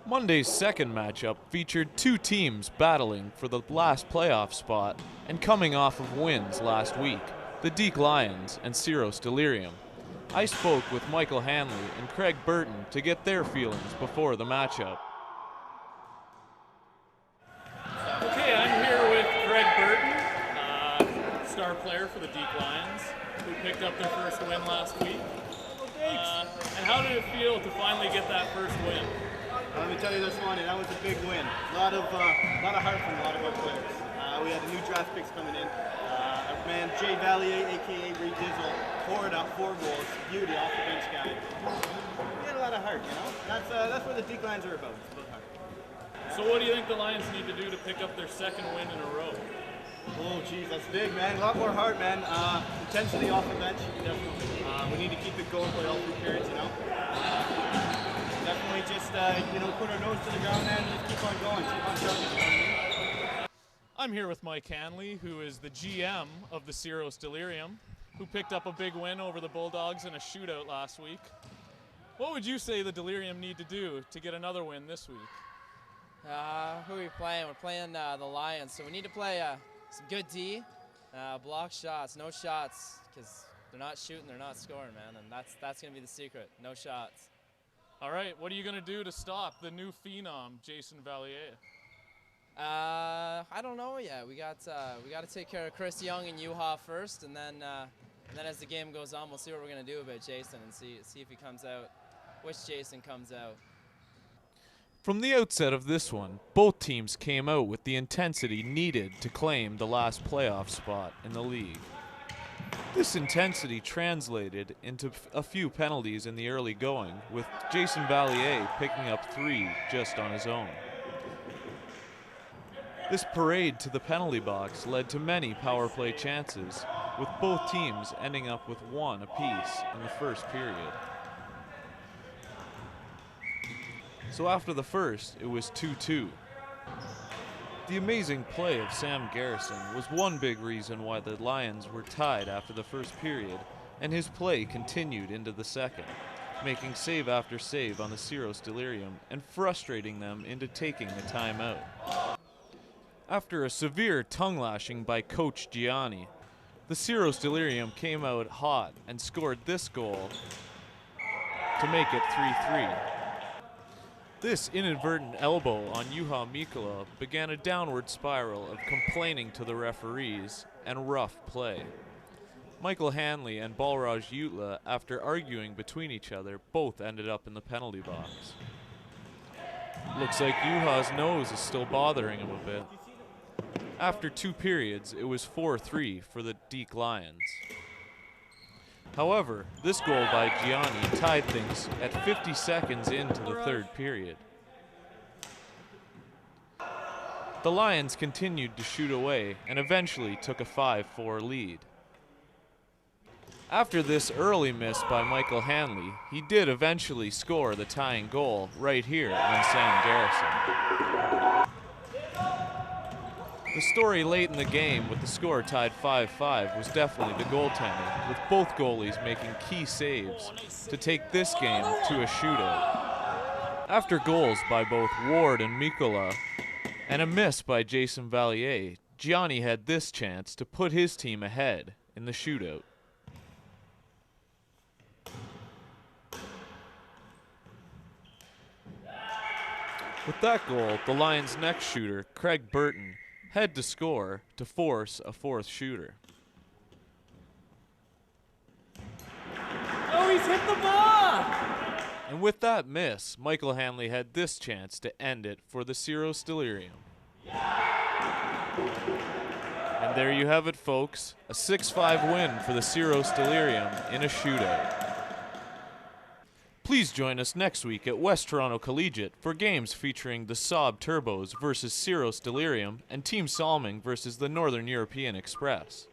Monday's second matchup featured two teams battling for the last playoff spot and coming off of wins last week, the Deke Lions and Syros Delirium. I spoke with Michael Hanley and Craig Burton to get their feelings before the matchup. Okay, I'm here with Craig Burton, star player for the Deke Lions, who picked up their first win last week. And how did it feel to finally get that first win? Let me tell you this one, that was a big win. A lot of heart from a lot of our players. We had new draft picks coming in. Our man Jay Valier, aka Ray Dizzle, poured out 4 goals. Beauty off the bench guy. We had a lot of heart, you know. That's what the Deke Lions are about. It's about heart. So what do you think the Lions need to do to pick up their second win in a row? Oh, geez, that's big, man. A lot more heart, man. Intensity off the bench, definitely. We need to keep it going for all 3 periods, you know. Definitely just, put our nose to the ground and just keep on going, keep on chugging, you know what I mean? I'm here with Mike Hanley, who is the GM of the Syros Delirium, who picked up a big win over the Bulldogs in a shootout last week. What would you say the Delirium need to do to get another win this week? Who are we playing? We're playing the Lions, so we need to play some good D, block shots, no shots, because they're not shooting, they're not scoring, man, and that's going to be the secret, no shots. All right, what are you going to do to stop the new phenom, Jason Valier? I don't know yet. We got to take care of Chris Young and Yuha first, and then as the game goes on, we'll see what we're going to do about Jason and see if he comes out, which Jason comes out. From the outset of this one, both teams came out with the intensity needed to claim the last playoff spot in the league. This intensity translated into a few penalties in the early going, with Jason Valier picking up 3 just on his own. This parade to the penalty box led to many power play chances, with both teams ending up with 1 apiece in the first period. So after the first, it was 2-2. The amazing play of Sam Garrison was one big reason why the Lions were tied after the first period, and his play continued into the second, making save after save on the Syros Delirium and frustrating them into taking a timeout. After a severe tongue-lashing by Coach Gianni, the Syros Delirium came out hot and scored this goal to make it 3-3. This inadvertent elbow on Juha Mikkola began a downward spiral of complaining to the referees and rough play. Michael Hanley and Balraj Jutla, after arguing between each other, both ended up in the penalty box. Looks like Juha's nose is still bothering him a bit. After 2 periods, it was 4-3 for the Deke Lions. However, this goal by Gianni tied things at 50 seconds into the third period. The Lions continued to shoot away and eventually took a 5-4 lead. After this early miss by Michael Hanley, he did eventually score the tying goal right here on Sam Garrison. The story late in the game with the score tied 5-5 was definitely the goaltending, with both goalies making key saves to take this game to a shootout. After goals by both Ward and Mikkola and a miss by Jason Valier, Gianni had this chance to put his team ahead in the shootout. With that goal, the Lions' next shooter, Craig Burton, had to score to force a 4th shooter. Oh, he's hit the ball! And with that miss, Michael Hanley had this chance to end it for the Syros Delirium. And there you have it, folks. A 6-5 win for the Syros Delirium in a shootout. Please join us next week at West Toronto Collegiate for games featuring the Saab Turbos versus Syros Delirium and Team Salming versus the Northern European Express.